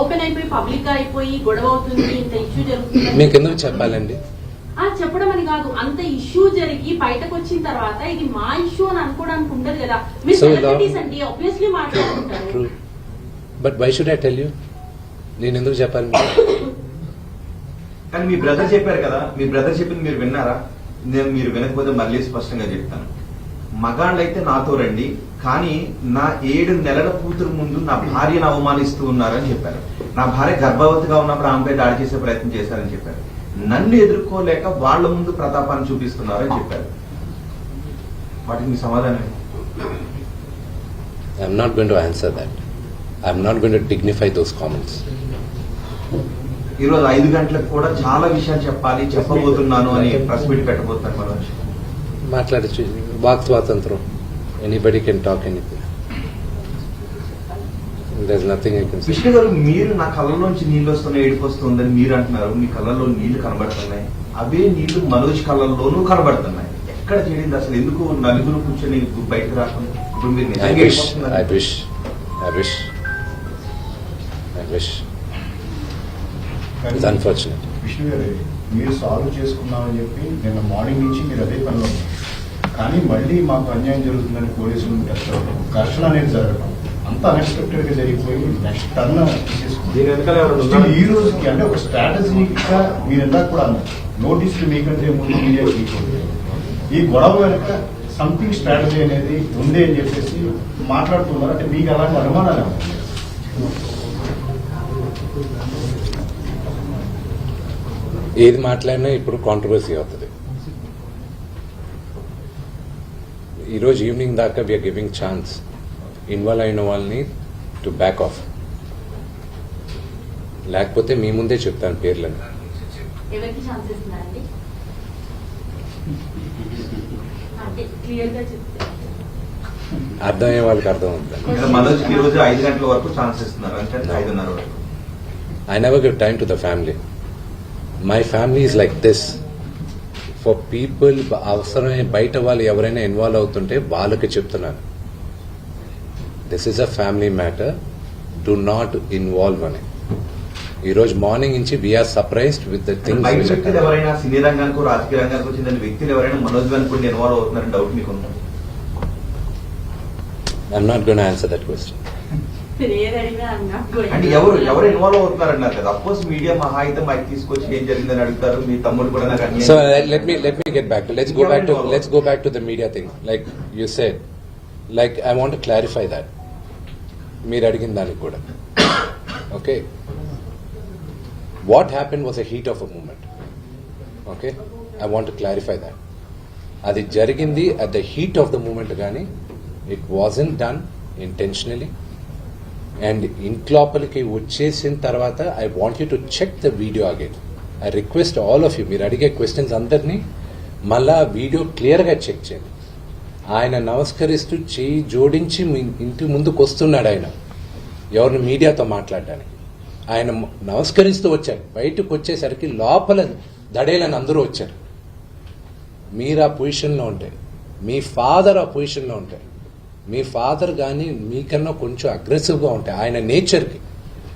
Open అయిపోయి public గా అయిపోయి గొడవ అవుతుంది, ఇంత ఇష్యూ జరుగుతుంది. మీకు ఎందుకు చెప్పాలండి? చెప్పడం అని కాదు, అంత ఇష్యూ జరిగి బయటకు వచ్చిన తర్వాత ఇది మా ఇష్యూ అని అనుకోవడానికి ఉండదు కదా. మీరు సెలబ్రిటీస్ అండి, ఆబ్వియస్లీ మాట్లాడుకుంటారు. But why should I tell you? నేను ఎందుకు చెప్పాలి? కానీ మీ బ్రదర్ చెప్పారు కదా, మీ బ్రదర్ చెప్పింది మీరు విన్నారా? నేను మీరు వినకపోతే మళ్ళీ స్పష్టంగా చెప్తాను. మగాళ్ళైతే నాతో రండి, కానీ నా 7 నెలల కూతురు ముందు నా భార్యను అవమానిస్తూ ఉన్నారని చెప్పారు. నా భార్య గర్భవతిగా ఉన్నప్పుడు ఆమెపై దాడి చేసే ప్రయత్నం చేశారని చెప్పారు. నన్ను ఎదుర్కోలేక వాళ్ళ ముందు ప్రతాపాన్ని చూపిస్తున్నారని చెప్పారు. వాటికి మీ సమాధానం? I'm not going to answer that. I'm not going to dignify those comments. ఈరోజు 5 గంటలకు కూడా చాలా విషయాలు చెప్పబోతున్నాను అని ప్రెస్ మీట్ పెట్టబోతున్నారు. మనోజ్ మాట్లాడచ్చు, వాక్ స్వాతంత్రం. Anybody can talk anything. There's nothing I can say. Vishnu గారు, మీరు నా కళ్ళలోంచి నీళ్ళు వస్తున్నాయి, ఏడుపు వస్తుందని మీరు అంటున్నారు. మీ కళ్ళల్లో నీళ్లు కనబడుతున్నాయి, అవే నీళ్లు మనోజ్ కళ్ళల్లోనూ కనబడుతున్నాయి. ఎక్కడ చేరింది అసలు? ఎందుకు నలుగురు కూర్చొని బయటకు రాకుండా? ఇప్పుడు మీరు I wish. It's unfortunate. Vishnu గారు, మీరు సాల్వ్ చేసుకున్నామని చెప్పి నిన్న మార్నింగ్ నుంచి మీరు అదే పనిలో ఉన్నారు. కానీ మళ్ళీ మాకు అన్యాయం జరుగుతుందని పోలీసులు టెస్ట్ అవ్వడం, ఘర్షణ అనేది జరగడం అంత అన్ఎక్స్పెక్టెడ్ గా జరిగిపోయి నెక్స్ట్ టర్న్ తీసుకుంటాం. ఈ రోజుకి అంటే ఒక స్ట్రాటజీగా మీరు ఇందాక కూడా అన్నారు, నోటీసులు మీకంటే ముందు మీడియా ఈ గొడవ వెనక సంథింగ్ స్ట్రాటజీ అనేది ఉంది అని చెప్పేసి మాట్లాడుతున్నారు. అంటే మీకు అలాంటి అనుమానాలు ఏది మాట్లాడినా ఇప్పుడు కాంట్రవర్సీ అవుతుంది. ఈరోజు ఈవినింగ్ దాకా వీఆర్ గివింగ్ ఛాన్స్ ఇన్వాల్వ్ అయిన వాళ్ళని టు బ్యాక్ ఆఫ్. లేకపోతే మీ ముందే చెప్తాను పేర్లను. అర్థమయ్యే వాళ్ళకి అర్థం అవుతుంది. I never give time to the family. My family is like this. For people, అవసరమైన బయట వాళ్ళు ఎవరైనా ఇన్వాల్వ్ అవుతుంటే వాళ్ళకి చెప్తున్నాను, this is a family matter, do not involve అని. ఈ రోజు మార్నింగ్ నుంచి we are surprised with the things. ఎవరైనా సినీ రంగానికి రాజకీయ రంగానికి వచ్చిన వ్యక్తులు ఎవరైనా మనోజ్ వెనుకుంటే ఇన్వాల్వ్ అవుతున్నారని డౌట్ మీకు ఉందా? I'm not going to answer that question. అంటే ఎవరు ఇన్వాల్వ్ అవుతున్నారన్నారు కదా. అఫ్కోర్స్ మీడియా మహా అయితే మైక్ తీసుకొచ్చి ఏం జరిగిందని అడుగుతారు. మీ తమ్ముడు కూడా నాకు. So let me get back. Let's go back to the media thing. Like you said, like I want to clarify that. మీరు అడిగిన దానికి కూడా okay, what happen was a heat of a moment. Okay, I want to clarify that. అది జరిగింది at the heat of the moment, కానీ it wasn't done intentionally. And ఇంట్లోపలికి వచ్చేసిన తర్వాత I want you to check the video again. I request all of you, మీరు అడిగే questions అందరినీ మళ్ళా వీడియో క్లియర్గా చెక్ చేయండి. ఆయన నమస్కరిస్తూ చేయి జోడించి ఇంటి ముందుకు వస్తున్నాడు. ఆయన ఎవరిని మీడియాతో మాట్లాడడానికి ఆయన నమస్కరిస్తూ వచ్చాడు. బయటకు వచ్చేసరికి లోపల దడేలని అందరూ వచ్చారు. మీరు ఆ పొజిషన్లో ఉంటే, మీ ఫాదర్ ఆ పొజిషన్లో ఉంటే, మీ ఫాదర్ కానీ మీకన్నా కొంచెం అగ్రెసివ్గా ఉంటాయి ఆయన నేచర్కి.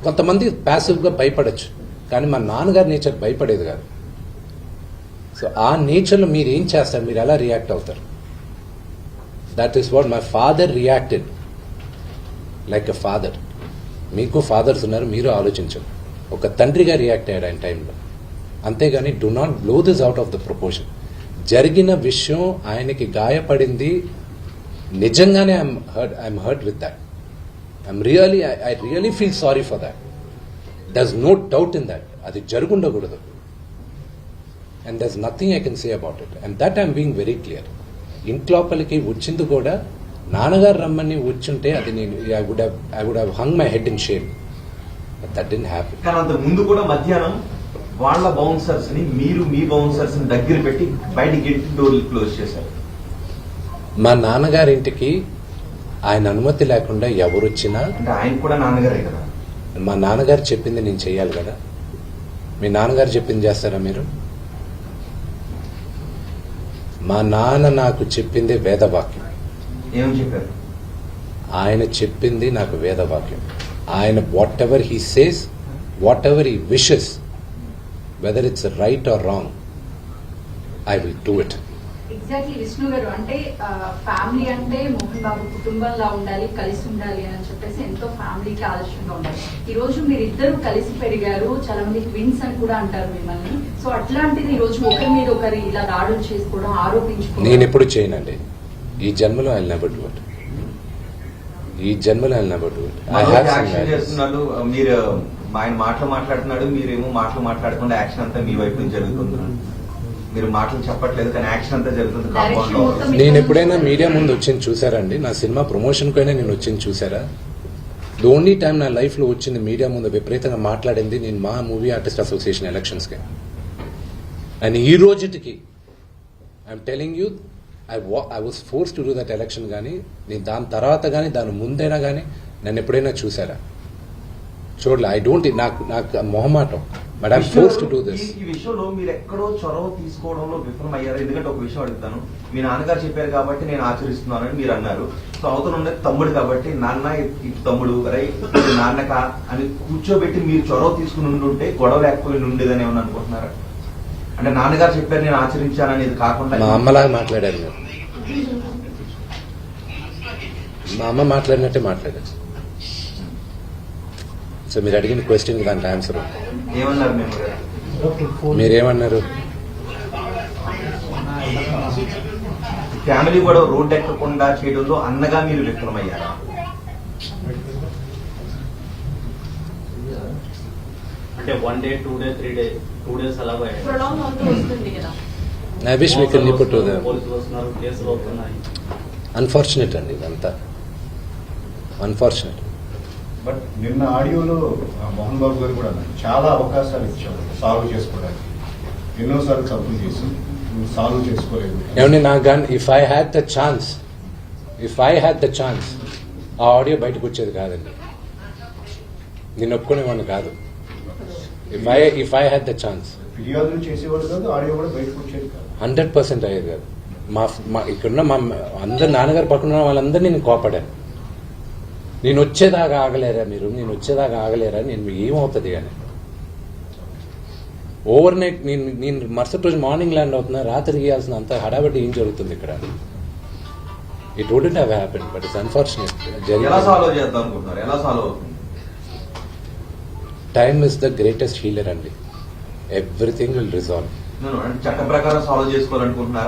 కొంతమంది ప్యాసివ్గా భయపడచ్చు, కానీ మా నాన్నగారి నేచర్ భయపడేది కాదు. సో ఆ నేచర్లో మీరు ఏం చేస్తారు, మీరు ఎలా రియాక్ట్ అవుతారు? That is what my father reacted like a father. మీకు ఫాదర్స్ ఉన్నారు, మీరు ఆలోచించరు. ఒక తండ్రిగా రియాక్ట్ అయ్యాడు ఆయన టైంలో. అంతేగాని do not blow this out of the proportion. జరిగిన విషయం, ఆయనకి గాయపడింది నిజంగానే. I'm hurt with that. I really feel sorry for that. There's no doubt in that. అది జరుగుండకూడదు. And there's nothing I can say about it. And that I'm being very clear. ఇంట్లోపలికి వచ్చింది కూడా నాన్నగారు రమ్మని వచ్చుంటే అది నేను I would have hung my head in shame. But that didn't happen. కానీ అంత ముందు కూడా మధ్యాహ్నం వాళ్ళ బౌన్సర్స్ ని మీరు మీ బౌన్సర్స్ ని దగ్గర పెట్టి బయట గేట్ డోర్లు క్లోజ్ చేశారు. మా నాన్నగారింటికి ఆయన అనుమతి లేకుండా ఎవరు వచ్చినా, అంటే ఆయన కూడా నాన్నగారే కదా, మా నాన్నగారు చెప్పింది నేను చెయ్యాలి కదా. మీ నాన్నగారు చెప్పింది చేస్తారా మీరు? మా నాన్న నాకు చెప్పింది వేదవాక్యం. ఏమని చెప్పారు? ఆయన చెప్పింది నాకు వేదవాక్యం. ఆయన what ever he says, what ever he wishes, whether it's right are wrong, I will do it. Exactly Vishnu గారు, అంటే ఫ్యామిలీ అంటే మోహన్ బాబు కుటుంబంలా ఉండాలి, కలిసి ఉండాలి అని చెప్పేసి ఎంతో ఫ్యామిలీకి ఆదర్శంగా ఉండాలి. ఈ రోజు మీరిద్దరు కలిసి పెరిగారు, చాలా మంది ట్విన్స్ అని కూడా అంటారు మిమ్మల్ని. సో అట్లాంటిది ఈ రోజు ఒకరి మీద ఒకరి ఇలా దాడులు చేసుకోవడం, ఆరోపించుకోవడం నేను ఎప్పుడు చేయనండి. ఈ జన్మలో ఐ నెవర్ డూ ఇట్. ఈ జన్మలో I never do it. I have some action చేస్తున్నాడు, మీరు ఆయన మాటలు మాట్లాడుతున్నాడు, మీరేమో మాటలు మాట్లాడకుండా యాక్షన్ అంతా మీ వైపు నుంచి జరుగుతుంది. మీరు మాటలు చెప్పట్లేదు కానీ యాక్షన్ అంతా జరుగుతుంది కాంపౌండ్ లో. నేను ఎప్పుడైనా మీడియా ముందు వచ్చింది చూసారండి? నా సినిమా ప్రమోషన్ కైనా నేను వచ్చింది చూసారా? ది ఓన్లీ టైం నా లైఫ్ లో వచ్చింది మీడియా ముందు విపరీతంగా మాట్లాడింది నేను మా మూవీ ఆర్టిస్ట్ అసోసియేషన్ ఎలక్షన్స్ కి. అండ్ ఈ రోజుకి I'm telling you, I was force to do that election. కానీ నేను దాని తర్వాత కానీ దాని ముందైనా కానీ నన్ను ఎప్పుడైనా చూసారా? చూడలే. ఐ డోంట్, నాకు మొహమాటం, but I'm force to do this. ఈ విషయంలో మీరు ఎక్కడో చొరవ తీసుకోవడంలో విఫలం అయ్యారు. ఎందుకంటే ఒక విషయం అడుగుతాను, మీ నాన్నగారు చెప్పారు కాబట్టి నేను ఆచరిస్తున్నానని మీరు అన్నారు. సో అవతల ఉన్నది తమ్ముడు కాబట్టి నాన్న ఇటు తమ్ముడు ఇది నాన్నక అని కూర్చోబెట్టి మీరు చొరవ తీసుకుని ఉండుంటే గొడవ లేకపోయి ఉండేదని ఏమన్నా అనుకుంటున్నారా? అంటే నాన్నగారు చెప్పారు నేను ఆచరించాననేది కాకుండా మా అమ్మలాగా మాట్లాడారు మీరు. మా అమ్మ మాట్లాడినట్టే మాట్లాడారు. సో మీరు అడిగిన క్వశ్చన్ దానికి ఆన్సర్ ఏమన్నారు మేము? మీరేమన్నారు? ఫ్యామిలీ కూడా రోడ్డు ఎక్కకుండా చేయడంలో అన్నగా మీరు విఫలమయ్యారా? అంటే 1 day 2 day 3 day 2 days అలా ప్రొలాంగ్ అవుతూ వస్తుంది కదా. I wish we can put to them. పోలీసులు వస్తున్నారు, కేసులు అవుతున్నాయి. అన్ఫార్చునేట్ అండి ఇదంతా, అన్ఫార్చునేట్. బట్ నిన్న ఆడియోలో మోహన్ బాబు గారు కూడా అన్నారు, చాలా అవకాశాలు ఇచ్చారు సాల్వ్ చేసుకోవడానికి, ఎన్నోసార్లు తప్పులు చేసి నువ్వు సాల్వ్ చేసుకోలేదు. ఏమండి నాకు కానీ if I had the chance ఆ ఆడియో బయటకు వచ్చేది కాదండి. నేను ఒప్పుకునేవాడిని కాదు. If I had the chance ఫిర్యాదులు చేసేవాడు కాదు, ఆడియో కూడా బయటకు వచ్చేది కాదు. 100% అయ్యేది కాదు. మా ఇక్కడున్న మా అందరు నాన్నగారు పక్కన ఉన్న వాళ్ళందరినీ నేను కోపడాను. నేను వచ్చేదాకా ఆగలేరా మీరు, నేను వచ్చేదాకా ఆగలేరా, నేను ఏమవుతుంది కానీ ఓవర్ నైట్ నేను మరుసటి రోజు మార్నింగ్ ల్యాండ్ అవుతున్నా, రాత్రి గీయాల్సిన అంత హడాబడి ఏం జరుగుతుంది ఇక్కడ? It wouldn't have happened, but it's unfortunate. ఎలా సాల్వ్ చేద్దాం అనుకుంటున్నారు? ఎలా సాల్వ్ అవుతుంది? Time is the greatest healer అండి. Everything will resolve. చట్ట ప్రకారం సాల్వ్ చేసుకోవాలనుకుంటున్నారా?